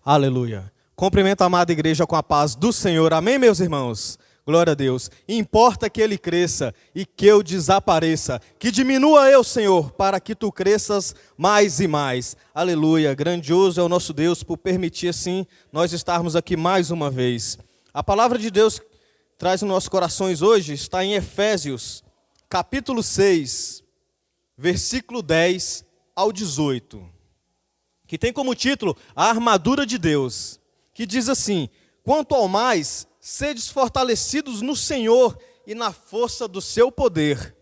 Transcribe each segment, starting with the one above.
Aleluia. Cumprimento a amada igreja com a paz do Senhor. Amém, meus irmãos? Glória a Deus. Importa que ele cresça e que eu desapareça. Que diminua eu, Senhor, para que tu cresças mais e mais. Aleluia. Grandioso é o nosso Deus por permitir, assim, nós estarmos aqui mais uma vez. A palavra de Deus que traz nos nossos corações hoje está em Efésios, capítulo 6, versículo 10 ao 18. Que tem como título a armadura de Deus. Que diz assim: quanto ao mais, sedes fortalecidos no Senhor e na força do seu poder.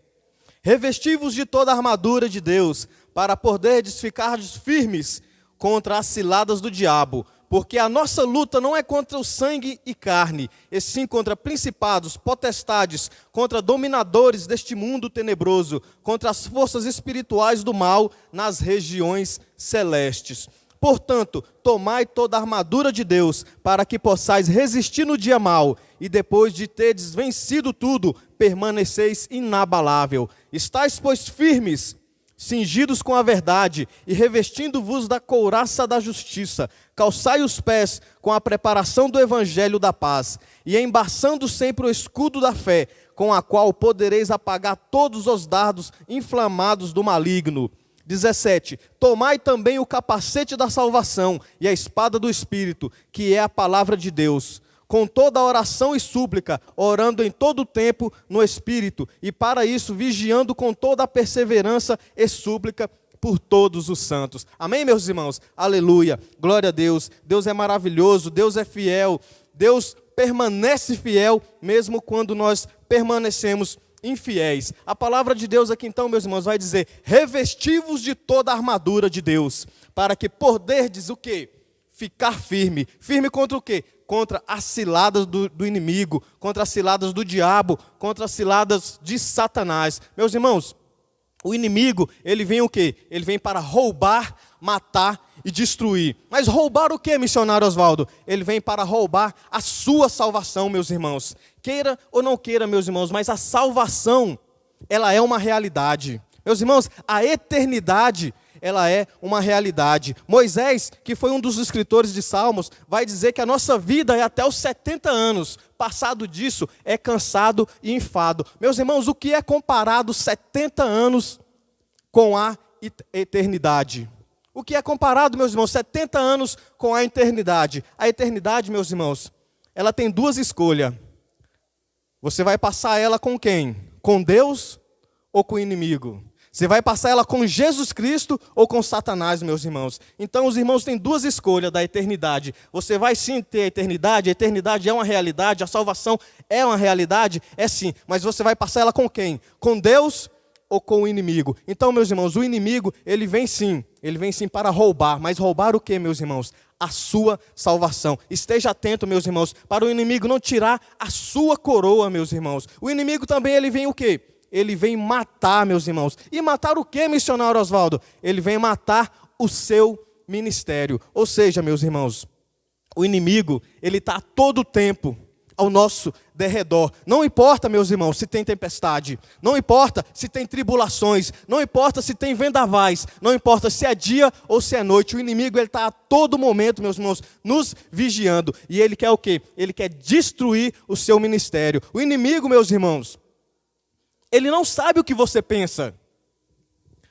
Revesti-vos de toda a armadura de Deus, para poderdes ficar firmes contra as ciladas do diabo. Porque a nossa luta não é contra o sangue e carne, e sim contra principados, potestades, contra dominadores deste mundo tenebroso, contra as forças espirituais do mal nas regiões celestes. Portanto, tomai toda a armadura de Deus, para que possais resistir no dia mau, e depois de terdes vencido tudo, permaneceis inabalável. Estais, pois, firmes, cingidos com a verdade, e revestindo-vos da couraça da justiça, calçai os pés com a preparação do evangelho da paz, e embaçando sempre o escudo da fé, com a qual podereis apagar todos os dardos inflamados do maligno. 17. Tomai também o capacete da salvação e a espada do Espírito, que é a palavra de Deus, com toda a oração e súplica, orando em todo o tempo no Espírito, e para isso vigiando com toda a perseverança e súplica por todos os santos. Amém, meus irmãos? Aleluia. Glória a Deus. Deus é maravilhoso, Deus é fiel, Deus permanece fiel, mesmo quando nós permanecemos infiéis. A palavra de Deus aqui então, meus irmãos, vai dizer: revesti-vos de toda a armadura de Deus, para que poderdes o quê? Ficar firme. Firme contra o quê? Contra as ciladas do inimigo, contra as ciladas do diabo, contra as ciladas de Satanás. Meus irmãos, o inimigo, ele vem o quê? Ele vem para roubar, matar e destruir. Mas roubar o quê, missionário Oswaldo? Ele vem para roubar a sua salvação, meus irmãos. Queira ou não queira, meus irmãos, mas a salvação, ela é uma realidade. Meus irmãos, a eternidade, ela é uma realidade. Moisés, que foi um dos escritores de Salmos, vai dizer que a nossa vida é até os 70 anos. Passado disso, é cansado e enfado. Meus irmãos, o que é comparado 70 anos com a eternidade? O que é comparado, meus irmãos, 70 anos com a eternidade? A eternidade, meus irmãos, ela tem duas escolhas. Você vai passar ela com quem? Com Deus ou com o inimigo? Você vai passar ela com Jesus Cristo ou com Satanás, meus irmãos? Então, os irmãos têm duas escolhas da eternidade. Você vai sim ter a eternidade é uma realidade, a salvação é uma realidade, é sim. Mas você vai passar ela com quem? Com Deus ou com o inimigo? Então, meus irmãos, o inimigo, ele vem sim para roubar. Mas roubar o quê, meus irmãos? A sua salvação. Esteja atento, meus irmãos, para o inimigo não tirar a sua coroa, meus irmãos. O inimigo também, ele vem o quê? Ele vem matar, meus irmãos. E matar o quê, missionário Oswaldo? Ele vem matar o seu ministério. Ou seja, meus irmãos, o inimigo, ele está a todo tempo ao nosso derredor. Não importa, meus irmãos, se tem tempestade. Não importa se tem tribulações. Não importa se tem vendavais. Não importa se é dia ou se é noite. O inimigo, ele está a todo momento, meus irmãos, nos vigiando. E ele quer o quê? Ele quer destruir o seu ministério. O inimigo, meus irmãos, ele não sabe o que você pensa.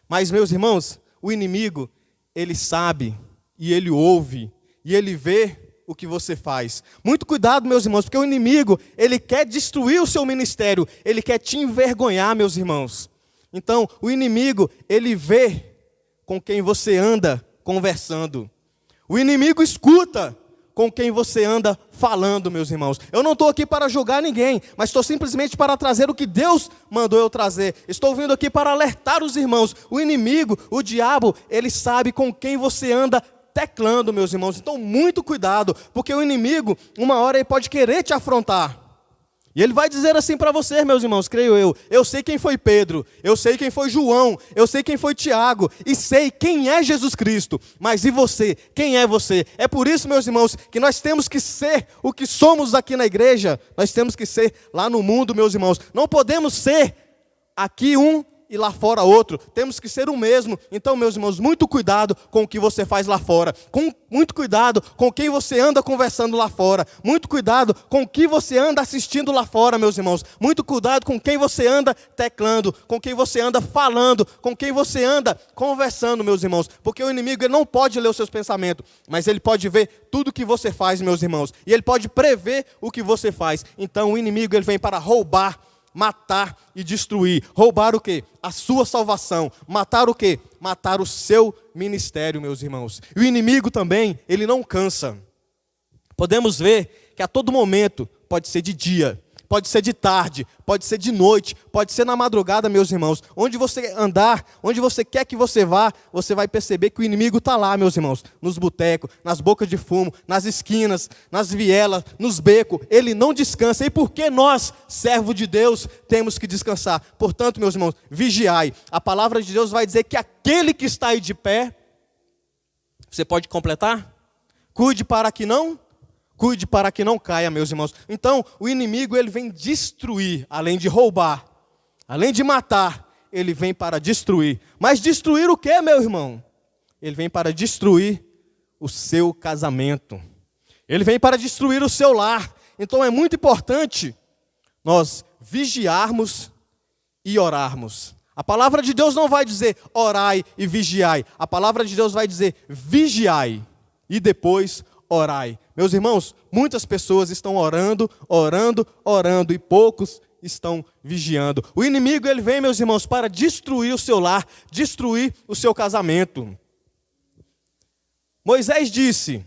Mas, meus irmãos, o inimigo, ele sabe, e ele ouve, e ele vê o que você faz. Muito cuidado, meus irmãos, porque o inimigo, ele quer destruir o seu ministério, ele quer te envergonhar, meus irmãos. Então, o inimigo, ele vê com quem você anda conversando. O inimigo escuta com quem você anda falando, meus irmãos. Eu não estou aqui para julgar ninguém, mas estou simplesmente para trazer o que Deus mandou eu trazer. Estou vindo aqui para alertar os irmãos. O inimigo, o diabo, ele sabe com quem você anda teclando, meus irmãos. Então, muito cuidado, porque o inimigo, uma hora, ele pode querer te afrontar. E ele vai dizer assim para vocês, meus irmãos, creio eu sei quem foi Pedro, eu sei quem foi João, eu sei quem foi Tiago, e sei quem é Jesus Cristo, mas e você? Quem é você? É por isso, meus irmãos, que nós temos que ser o que somos aqui na igreja, nós temos que ser lá no mundo, meus irmãos. Não podemos ser aqui um e lá fora outro. Temos que ser o mesmo. Então, meus irmãos, muito cuidado com o que você faz lá fora. Muito cuidado com quem você anda conversando lá fora. Muito cuidado com o que você anda assistindo lá fora, meus irmãos. Muito cuidado com quem você anda teclando, com quem você anda falando, com quem você anda conversando, meus irmãos. Porque o inimigo ele não pode ler os seus pensamentos, mas ele pode ver tudo o que você faz, meus irmãos. E ele pode prever o que você faz. Então, o inimigo ele vem para roubar, matar e destruir. Roubar o quê? A sua salvação. Matar o quê? Matar o seu ministério, meus irmãos. E o inimigo também, ele não cansa. Podemos ver que a todo momento, pode ser de dia, pode ser de tarde, pode ser de noite, pode ser na madrugada, meus irmãos. Onde você andar, onde você quer que você vá, você vai perceber que o inimigo está lá, meus irmãos. Nos botecos, nas bocas de fumo, nas esquinas, nas vielas, nos becos. Ele não descansa. E por que nós, servos de Deus, temos que descansar? Portanto, meus irmãos, vigiai. A palavra de Deus vai dizer que aquele que está aí de pé, você pode completar? Cuide para que não caia, meus irmãos. Então, o inimigo ele vem destruir, além de roubar, além de matar, ele vem para destruir. Mas destruir o que, meu irmão? Ele vem para destruir o seu casamento. Ele vem para destruir o seu lar. Então, é muito importante nós vigiarmos e orarmos. A palavra de Deus não vai dizer orai e vigiai. A palavra de Deus vai dizer vigiai e depois orai. Meus irmãos, muitas pessoas estão orando e poucos estão vigiando. O inimigo ele vem, meus irmãos, para destruir o seu lar, destruir o seu casamento. Moisés disse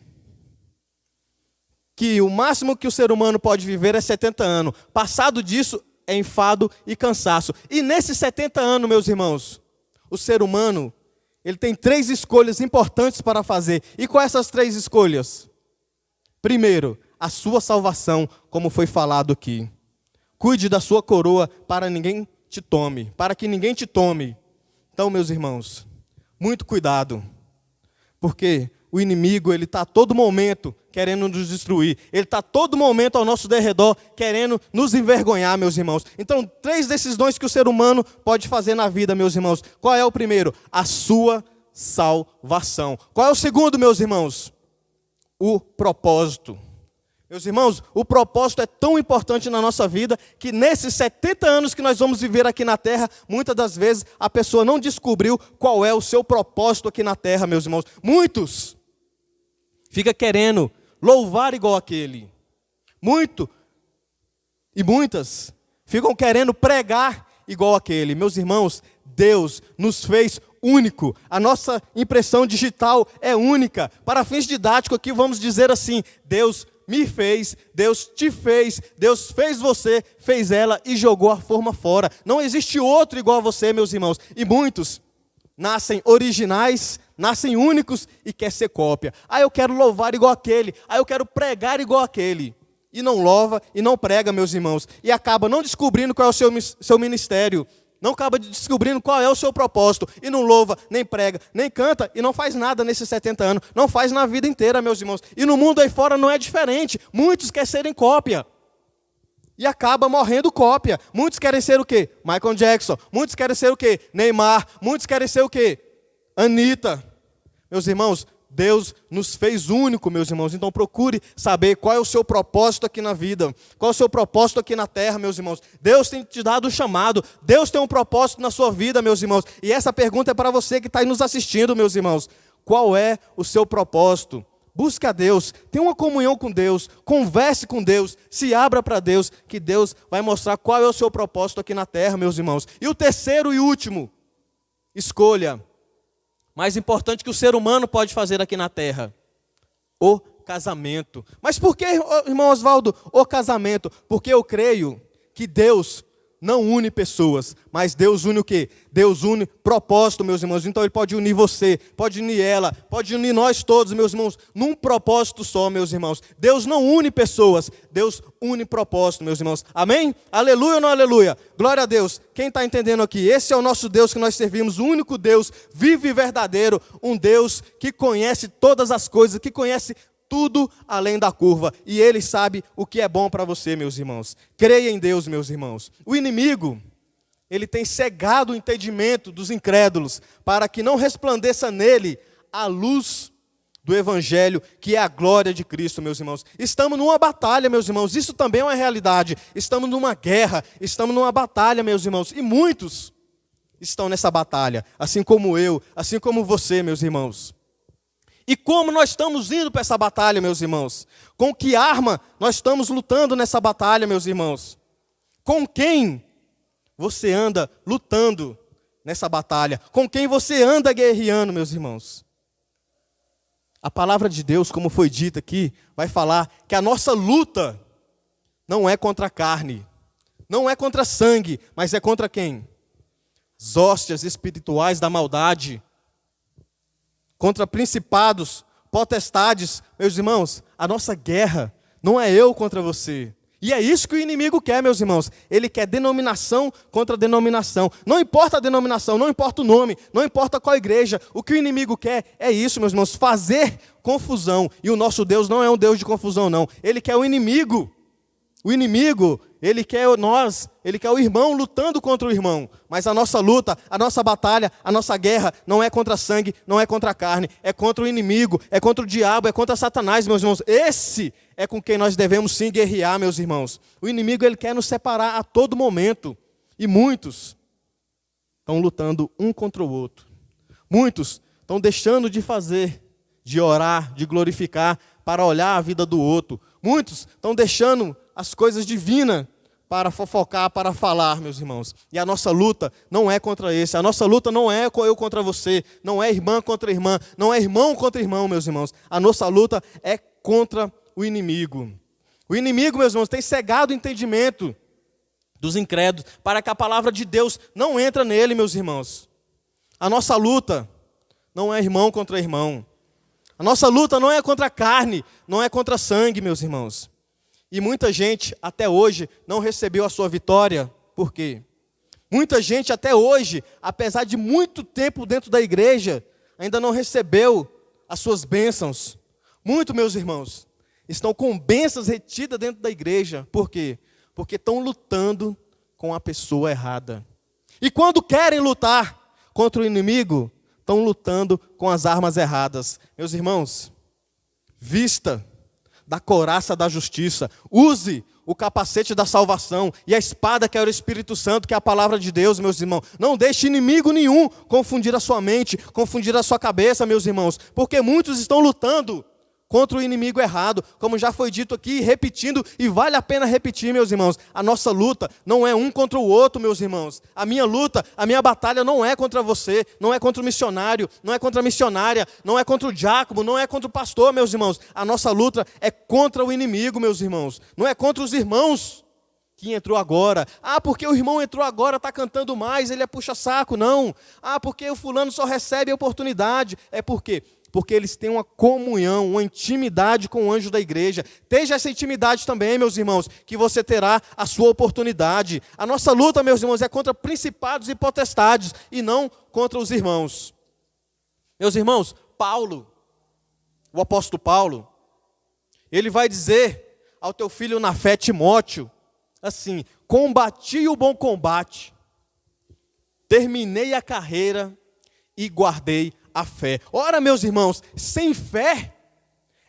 que o máximo que o ser humano pode viver é 70 anos. Passado disso é enfado e cansaço. E nesses 70 anos, meus irmãos, o ser humano ele tem 3 escolhas importantes para fazer. E quais essas 3 escolhas? Primeiro, a sua salvação, como foi falado aqui. Cuide da sua coroa para ninguém te tome, para que ninguém te tome. Então, meus irmãos, muito cuidado, porque o inimigo ele está a todo momento querendo nos destruir. Ele está a todo momento ao nosso derredor querendo nos envergonhar, meus irmãos. Então, 3 decisões que o ser humano pode fazer na vida, meus irmãos. Qual é o primeiro? A sua salvação. Qual é o segundo, meus irmãos? O propósito. Meus irmãos, o propósito é tão importante na nossa vida que nesses 70 anos que nós vamos viver aqui na terra, muitas das vezes a pessoa não descobriu qual é o seu propósito aqui na terra, meus irmãos. Muitos ficam querendo louvar igual aquele. Muitas ficam querendo pregar igual aquele. Meus irmãos, Deus nos fez único. A nossa impressão digital é única. Para fins didáticos aqui vamos dizer assim: Deus me fez, Deus te fez, Deus fez você, fez ela e jogou a forma fora. Não existe outro igual a você, meus irmãos. E muitos nascem originais, nascem únicos e quer ser cópia. Eu quero louvar igual aquele, eu quero pregar igual aquele. E não louva e não prega, meus irmãos. E acaba não descobrindo qual é o seu ministério. Não acaba descobrindo qual é o seu propósito. E não louva, nem prega, nem canta. E não faz nada nesses 70 anos. Não faz na vida inteira, meus irmãos. E no mundo aí fora não é diferente. Muitos querem serem cópia. E acaba morrendo cópia. Muitos querem ser o quê? Michael Jackson. Muitos querem ser o quê? Neymar. Muitos querem ser o quê? Anitta. Meus irmãos, Deus nos fez único, meus irmãos. Então procure saber qual é o seu propósito aqui na vida. Qual é o seu propósito aqui na terra, meus irmãos. Deus tem te dado o chamado. Deus tem um propósito na sua vida, meus irmãos. E essa pergunta é para você que está aí nos assistindo, meus irmãos. Qual é o seu propósito? Busque a Deus. Tenha uma comunhão com Deus. Converse com Deus. Se abra para Deus, que Deus vai mostrar qual é o seu propósito aqui na terra, meus irmãos. E o terceiro e último, escolha. Mais importante que o ser humano pode fazer aqui na terra: o casamento. Mas por que, irmão Oswaldo, o casamento? Porque eu creio que Deus não une pessoas, mas Deus une o quê? Deus une propósito, meus irmãos. Então Ele pode unir você, pode unir ela, pode unir nós todos, meus irmãos, num propósito só, meus irmãos. Deus não une pessoas, Deus une propósito, meus irmãos. Amém? Aleluia ou não aleluia? Glória a Deus. Quem está entendendo aqui? Esse é o nosso Deus que nós servimos, o único Deus vivo e verdadeiro, um Deus que conhece todas as coisas, que conhece tudo além da curva. E Ele sabe o que é bom para você, meus irmãos. Creia em Deus, meus irmãos. O inimigo, ele tem cegado o entendimento dos incrédulos, para que não resplandeça nele a luz do Evangelho, que é a glória de Cristo, meus irmãos. Estamos numa batalha, meus irmãos, isso também é uma realidade. Estamos numa guerra, estamos numa batalha, meus irmãos, e muitos estão nessa batalha, assim como eu, assim como você, meus irmãos. E como nós estamos indo para essa batalha, meus irmãos? Com que arma nós estamos lutando nessa batalha, meus irmãos? Com quem você anda lutando nessa batalha? Com quem você anda guerreando, meus irmãos? A palavra de Deus, como foi dito aqui, vai falar que a nossa luta não é contra a carne, não é contra sangue, mas é contra quem? As hóstias espirituais da maldade, contra principados, potestades. Meus irmãos, a nossa guerra não é eu contra você. E é isso que o inimigo quer, meus irmãos. Ele quer denominação contra denominação. Não importa a denominação, não importa o nome, não importa qual igreja. O que o inimigo quer é isso, meus irmãos, fazer confusão. E o nosso Deus não é um Deus de confusão, não. Ele quer o inimigo. O inimigo, ele quer nós, ele quer o irmão lutando contra o irmão. Mas a nossa luta, a nossa batalha, a nossa guerra não é contra sangue, não é contra a carne. É contra o inimigo, é contra o diabo, é contra Satanás, meus irmãos. Esse é com quem nós devemos sim guerrear, meus irmãos. O inimigo, ele quer nos separar a todo momento. E muitos estão lutando um contra o outro. Muitos estão deixando de fazer, de orar, de glorificar, para olhar a vida do outro. Muitos estão deixando as coisas divinas para fofocar, para falar, meus irmãos. E a nossa luta não é contra esse. A nossa luta não é eu contra você. Não é irmã contra irmã. Não é irmão contra irmão, meus irmãos. A nossa luta é contra o inimigo. O inimigo, meus irmãos, tem cegado o entendimento dos incrédulos para que a palavra de Deus não entre nele, meus irmãos. A nossa luta não é irmão contra irmão. A nossa luta não é contra a carne, não é contra sangue, meus irmãos. E muita gente até hoje não recebeu a sua vitória. Por quê? Muita gente até hoje, apesar de muito tempo dentro da igreja, ainda não recebeu as suas bênçãos. Muitos, meus irmãos, estão com bênçãos retidas dentro da igreja. Por quê? Porque estão lutando com a pessoa errada. E quando querem lutar contra o inimigo, estão lutando com as armas erradas. Meus irmãos, vista da couraça da justiça, use o capacete da salvação e a espada que é o Espírito Santo, que é a palavra de Deus, meus irmãos. Não deixe inimigo nenhum confundir a sua mente, confundir a sua cabeça, meus irmãos, porque muitos estão lutando contra o inimigo errado, como já foi dito aqui, repetindo, e vale a pena repetir, meus irmãos. A nossa luta não é um contra o outro, meus irmãos. A minha luta, a minha batalha não é contra você, não é contra o missionário, não é contra a missionária, não é contra o diácono, não é contra o pastor, meus irmãos. A nossa luta é contra o inimigo, meus irmãos. Não é contra os irmãos que entrou agora. Ah, porque o irmão entrou agora, está cantando mais, ele é puxa-saco. Não. Ah, porque o fulano só recebe a oportunidade. É por quê? Porque eles têm uma comunhão, uma intimidade com o anjo da igreja. Tenha essa intimidade também, meus irmãos, que você terá a sua oportunidade. A nossa luta, meus irmãos, é contra principados e potestades, e não contra os irmãos. Meus irmãos, Paulo, o apóstolo Paulo, ele vai dizer ao teu filho na fé, Timóteo, assim: combati o bom combate, terminei a carreira e guardei a fé. Ora, meus irmãos, sem fé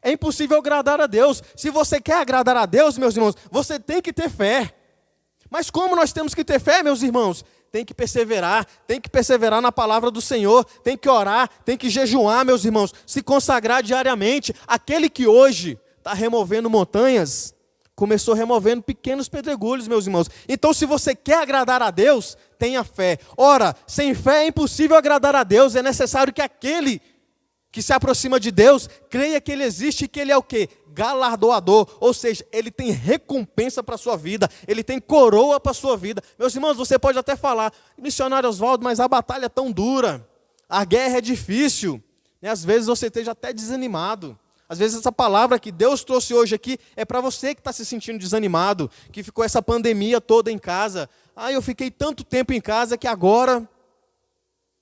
é impossível agradar a Deus. Se você quer agradar a Deus, meus irmãos, você tem que ter fé. Mas como nós temos que ter fé, meus irmãos? Tem que perseverar na palavra do Senhor, tem que orar, tem que jejuar, meus irmãos, se consagrar diariamente. Aquele que hoje está removendo montanhas, começou removendo pequenos pedregulhos, meus irmãos. Então, se você quer agradar a Deus, tenha fé. Ora, sem fé é impossível agradar a Deus. É necessário que aquele que se aproxima de Deus creia que Ele existe e que Ele é o quê? Galardoador. Ou seja, Ele tem recompensa para a sua vida. Ele tem coroa para a sua vida. Meus irmãos, você pode até falar: missionário Oswaldo, mas a batalha é tão dura. A guerra é difícil. E às vezes você esteja até desanimado. Às vezes essa palavra que Deus trouxe hoje aqui é para você que está se sentindo desanimado, que ficou essa pandemia toda em casa. Ah, eu fiquei tanto tempo em casa que agora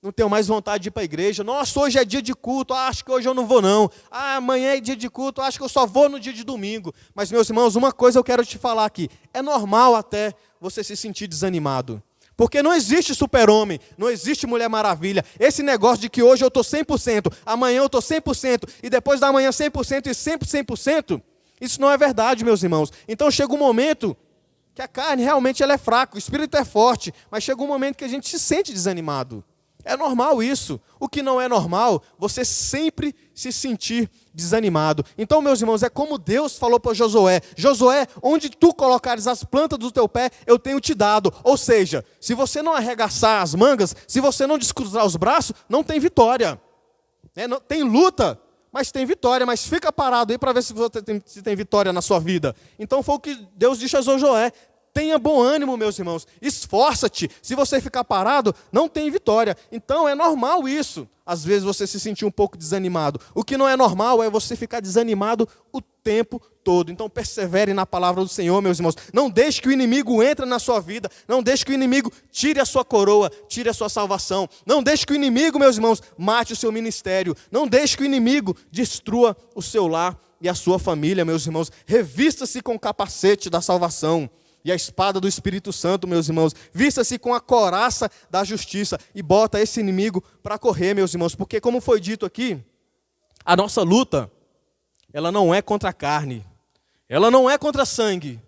não tenho mais vontade de ir para a igreja. Nossa, hoje é dia de culto, acho que hoje eu não vou não. Ah, amanhã é dia de culto, acho que eu só vou no dia de domingo. Mas, meus irmãos, uma coisa eu quero te falar aqui. É normal até você se sentir desanimado. Porque não existe super-homem, não existe Mulher Maravilha. Esse negócio de que hoje eu estou 100%, amanhã eu estou 100%, e depois da manhã 100% e sempre 100%, isso não é verdade, meus irmãos. Então chega um momento que a carne realmente ela é fraca, o espírito é forte, mas chega um momento que a gente se sente desanimado. É normal isso. O que não é normal, você sempre se sentir desanimado. Então, meus irmãos, é como Deus falou para Josué: Josué, onde tu colocares as plantas do teu pé, eu tenho te dado. Ou seja, se você não arregaçar as mangas, se você não descruzar os braços, não tem vitória. Tem luta, mas tem vitória. Mas fica parado aí para ver se você tem vitória na sua vida. Então foi o que Deus disse a Josué: tenha bom ânimo, meus irmãos, esforça-te. Se você ficar parado, não tem vitória. Então é normal isso. Às vezes você se sentir um pouco desanimado. O que não é normal é você ficar desanimado o tempo todo. Então persevere na palavra do Senhor, meus irmãos. Não deixe que o inimigo entre na sua vida. Não deixe que o inimigo tire a sua coroa, tire a sua salvação. Não deixe que o inimigo, meus irmãos, mate o seu ministério. Não deixe que o inimigo destrua o seu lar e a sua família, meus irmãos. Revista-se com o capacete da salvação e a espada do Espírito Santo, meus irmãos. Vista-se com a couraça da justiça e bota esse inimigo para correr, meus irmãos. Porque, como foi dito aqui, a nossa luta, ela não é contra a carne, ela não é contra sangue.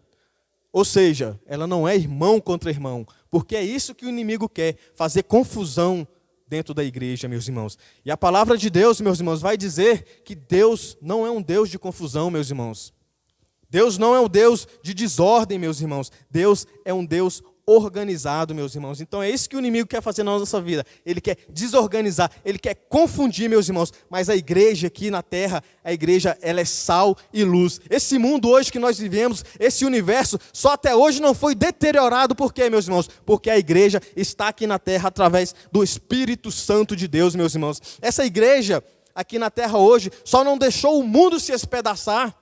Ou seja, ela não é irmão contra irmão. Porque é isso que o inimigo quer, fazer confusão dentro da igreja, meus irmãos. E a palavra de Deus, meus irmãos, vai dizer que Deus não é um Deus de confusão, meus irmãos. Deus não é um Deus de desordem, meus irmãos. Deus é um Deus organizado, meus irmãos. Então é isso que o inimigo quer fazer na nossa vida. Ele quer desorganizar, ele quer confundir, meus irmãos. Mas a igreja aqui na terra, a igreja, ela é sal e luz. Esse mundo hoje que nós vivemos, esse universo, só até hoje não foi deteriorado. Por quê, meus irmãos? Porque a igreja está aqui na terra através do Espírito Santo de Deus, meus irmãos. Essa igreja aqui na terra hoje só não deixou o mundo se espedaçar,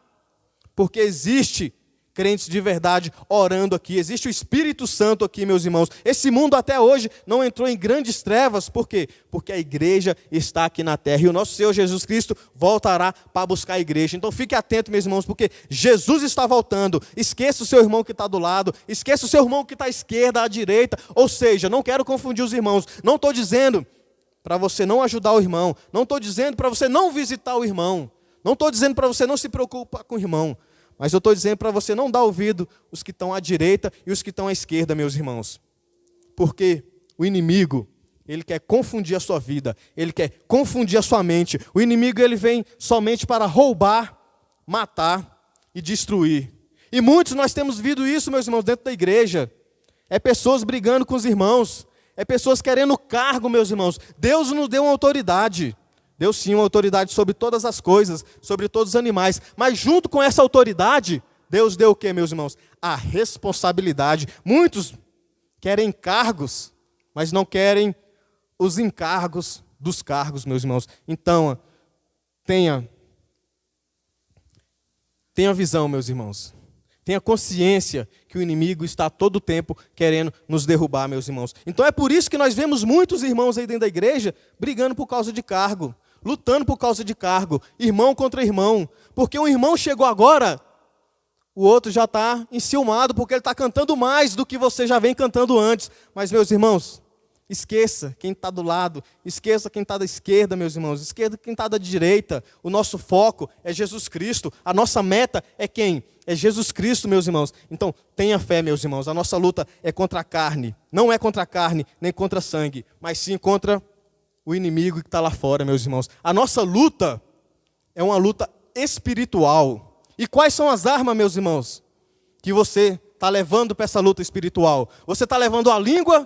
porque existe crentes de verdade orando aqui, existe o Espírito Santo aqui, meus irmãos. Esse mundo até hoje não entrou em grandes trevas, por quê? Porque a igreja está aqui na terra, e o nosso Senhor Jesus Cristo voltará para buscar a igreja. Então fique atento, meus irmãos, porque Jesus está voltando. Esqueça o seu irmão que está do lado, esqueça o seu irmão que está à esquerda, à direita, ou seja, não quero confundir os irmãos. Não estou dizendo para você não ajudar o irmão, não estou dizendo para você não visitar o irmão, não estou dizendo para você não se preocupar com o irmão, mas eu estou dizendo para você não dar ouvido os que estão à direita e os que estão à esquerda, meus irmãos. Porque o inimigo, ele quer confundir a sua vida, ele quer confundir a sua mente. O inimigo, ele vem somente para roubar, matar e destruir. E muitos nós temos visto isso, meus irmãos, dentro da igreja. É pessoas brigando com os irmãos, é pessoas querendo cargo, meus irmãos. Deus nos deu uma autoridade. Deus sim, uma autoridade sobre todas as coisas, sobre todos os animais. Mas junto com essa autoridade, Deus deu o que, meus irmãos? A responsabilidade. Muitos querem cargos, mas não querem os encargos dos cargos, meus irmãos. Então, tenha visão, meus irmãos. Tenha consciência que o inimigo está todo o tempo querendo nos derrubar, meus irmãos. Então é por isso que nós vemos muitos irmãos aí dentro da igreja brigando por causa de cargo, lutando por causa de cargo, irmão contra irmão. Porque um irmão chegou agora, o outro já está enciumado, porque ele está cantando mais do que você já vem cantando antes. Mas, meus irmãos, esqueça quem está do lado, esqueça quem está da esquerda, meus irmãos, esqueça quem está da direita. O nosso foco é Jesus Cristo, a nossa meta é quem? É Jesus Cristo, meus irmãos. Então, tenha fé, meus irmãos, a nossa luta é contra a carne, não é contra a carne, nem contra sangue, mas sim contra o inimigo que está lá fora, meus irmãos. A nossa luta é uma luta espiritual. E quais são as armas, meus irmãos, que você está levando para essa luta espiritual? Você está levando a língua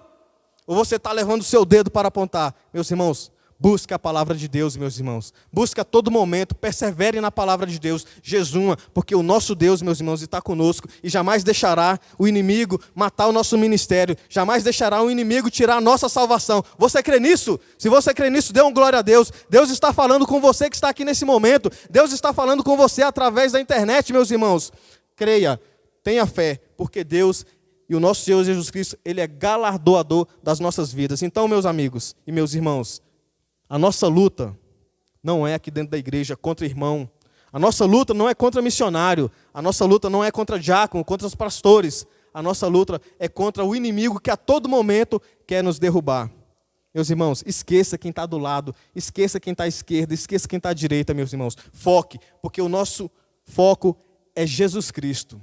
ou você está levando o seu dedo para apontar? Meus irmãos, busque a palavra de Deus, meus irmãos. Busque a todo momento, persevere na palavra de Deus, jejuma, porque o nosso Deus, meus irmãos, está conosco e jamais deixará o inimigo matar o nosso ministério, jamais deixará o inimigo tirar a nossa salvação. Você crê nisso? Se você crê nisso, dê uma glória a Deus. Deus está falando com você que está aqui nesse momento. Deus está falando com você através da internet, meus irmãos. Creia, tenha fé, porque Deus e o nosso Senhor Jesus Cristo, Ele é galardoador das nossas vidas. Então, meus amigos e meus irmãos, a nossa luta não é aqui dentro da igreja contra irmão. A nossa luta não é contra missionário. A nossa luta não é contra diácono, contra os pastores. A nossa luta é contra o inimigo que a todo momento quer nos derrubar. Meus irmãos, esqueça quem está do lado, esqueça quem está à esquerda, esqueça quem está à direita, meus irmãos. Foque, porque o nosso foco é Jesus Cristo.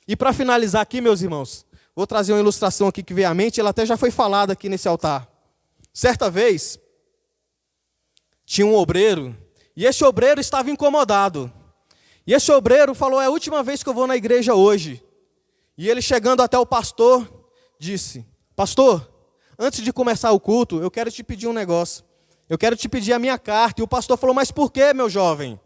E para finalizar aqui, meus irmãos, vou trazer uma ilustração aqui que veio à mente, ela até já foi falada aqui nesse altar. Certa vez, tinha um obreiro, e esse obreiro estava incomodado. E esse obreiro falou, é a última vez que eu vou na igreja hoje. E ele chegando até o pastor, disse, pastor, antes de começar o culto, eu quero te pedir um negócio. Eu quero te pedir a minha carta. E o pastor falou, mas por quê, meu jovem?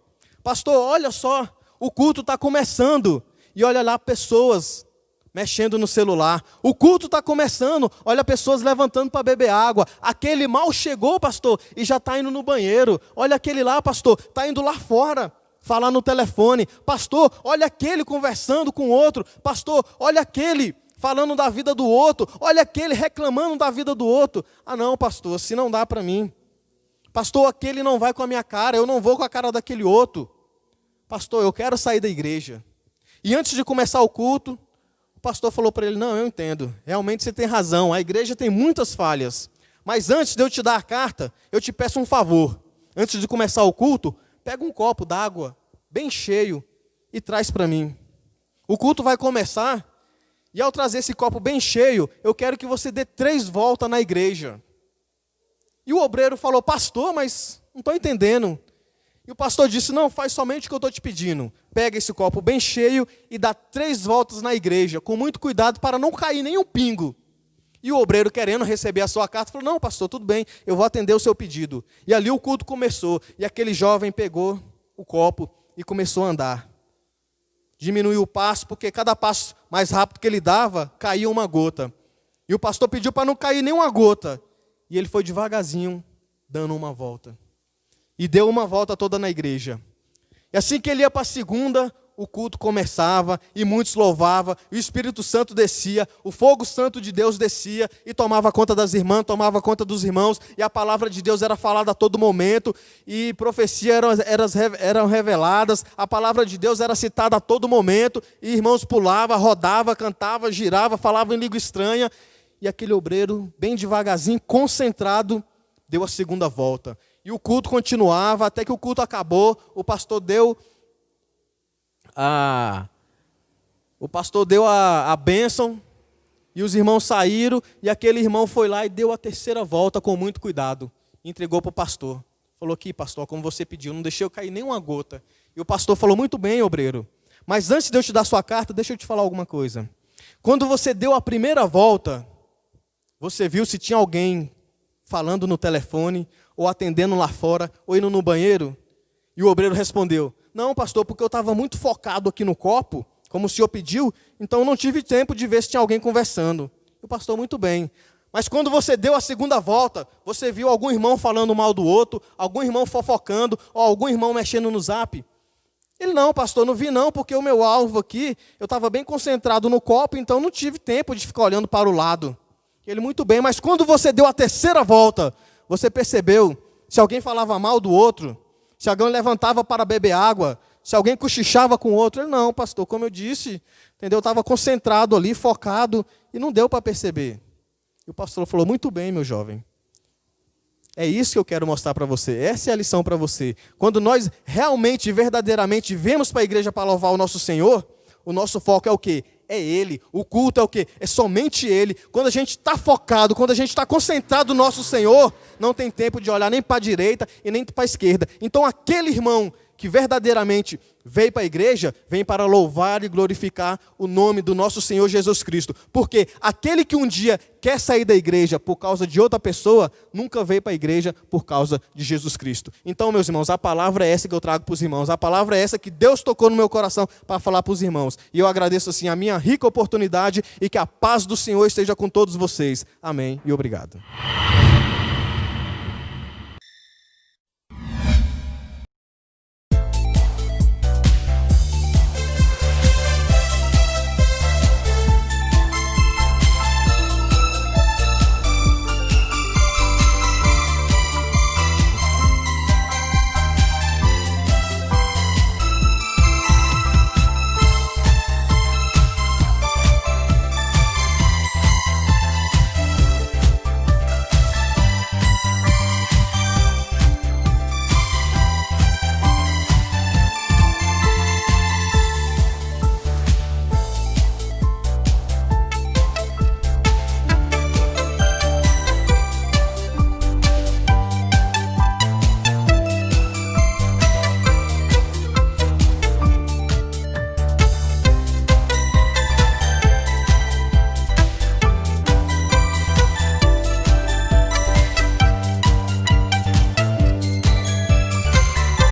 Pastor, olha só, o culto está começando. E olha lá pessoas mexendo no celular. O culto está começando, olha pessoas levantando para beber água. Aquele mal chegou, pastor, e já está indo no banheiro. Olha aquele lá, pastor, está indo lá fora, falar no telefone. Pastor, olha aquele conversando com o outro. Pastor, olha aquele falando da vida do outro. Olha aquele reclamando da vida do outro. Ah não, pastor, assim não dá para mim. Pastor, aquele não vai com a minha cara, eu não vou com a cara daquele outro. Pastor, eu quero sair da igreja. E antes de começar o culto, o pastor falou para ele, não, eu entendo, realmente você tem razão, a igreja tem muitas falhas. Mas antes de eu te dar a carta, eu te peço um favor. Antes de começar o culto, pega um copo d'água, bem cheio, e traz para mim. O culto vai começar, e ao trazer esse copo bem cheio, eu quero que você dê 3 voltas na igreja. E o obreiro falou, pastor, mas não estou entendendo. E o pastor disse, não, faz somente o que eu estou te pedindo. Pega esse copo bem cheio e dá 3 voltas na igreja, com muito cuidado para não cair nenhum pingo. E o obreiro, querendo receber a sua carta, falou, não, pastor, tudo bem, eu vou atender o seu pedido. E ali o culto começou, e aquele jovem pegou o copo e começou a andar. Diminuiu o passo, porque cada passo mais rápido que ele dava, caía uma gota. E o pastor pediu para não cair nenhuma gota. E ele foi devagarzinho, dando uma volta. E deu uma volta toda na igreja. E assim que ele ia para a segunda, o culto começava, e muitos louvavam, e o Espírito Santo descia, o fogo santo de Deus descia, e tomava conta das irmãs, tomava conta dos irmãos, e a palavra de Deus era falada a todo momento, e profecias eram reveladas, a palavra de Deus era citada a todo momento, e irmãos pulavam, rodavam, cantavam, giravam, falavam em língua estranha, e aquele obreiro, bem devagarzinho, concentrado, deu a segunda volta. E o culto continuava, até que o culto acabou, o pastor deu a bênção, e os irmãos saíram, e aquele irmão foi lá e deu a terceira volta com muito cuidado, e entregou para o pastor. Falou aqui, pastor, como você pediu, não deixei eu cair nenhuma gota. E o pastor falou, muito bem, obreiro, mas antes de eu te dar sua carta, deixa eu te falar alguma coisa. Quando você deu a primeira volta, você viu se tinha alguém falando no telefone, ou atendendo lá fora, ou indo no banheiro? E o obreiro respondeu, não, pastor, porque eu estava muito focado aqui no copo, como o senhor pediu, então eu não tive tempo de ver se tinha alguém conversando. E o pastor, muito bem. Mas quando você deu a segunda volta, você viu algum irmão falando mal do outro, algum irmão fofocando, ou algum irmão mexendo no zap? Ele, não, pastor, não vi não, porque o meu alvo aqui, eu estava bem concentrado no copo, então não tive tempo de ficar olhando para o lado. Ele, muito bem, mas quando você deu a terceira volta, você percebeu se alguém falava mal do outro, se alguém levantava para beber água, se alguém cochichava com o outro? Ele, não, pastor, como eu disse, entendeu? Eu estava concentrado ali, focado, e não deu para perceber. E o pastor falou, muito bem, meu jovem. É isso que eu quero mostrar para você, essa é a lição para você. Quando nós realmente, verdadeiramente, viemos para a igreja para louvar o nosso Senhor, o nosso foco é o quê? É Ele. O culto é o quê? É somente Ele. Quando a gente está focado, quando a gente está concentrado no nosso Senhor, não tem tempo de olhar nem para a direita e nem para a esquerda. Então aquele irmão que verdadeiramente veio para a igreja, vem para louvar e glorificar o nome do nosso Senhor Jesus Cristo. Porque aquele que um dia quer sair da igreja por causa de outra pessoa, nunca veio para a igreja por causa de Jesus Cristo. Então, meus irmãos, a palavra é essa que eu trago para os irmãos. A palavra é essa que Deus tocou no meu coração para falar para os irmãos. E eu agradeço assim a minha rica oportunidade e que a paz do Senhor esteja com todos vocês. Amém e obrigado.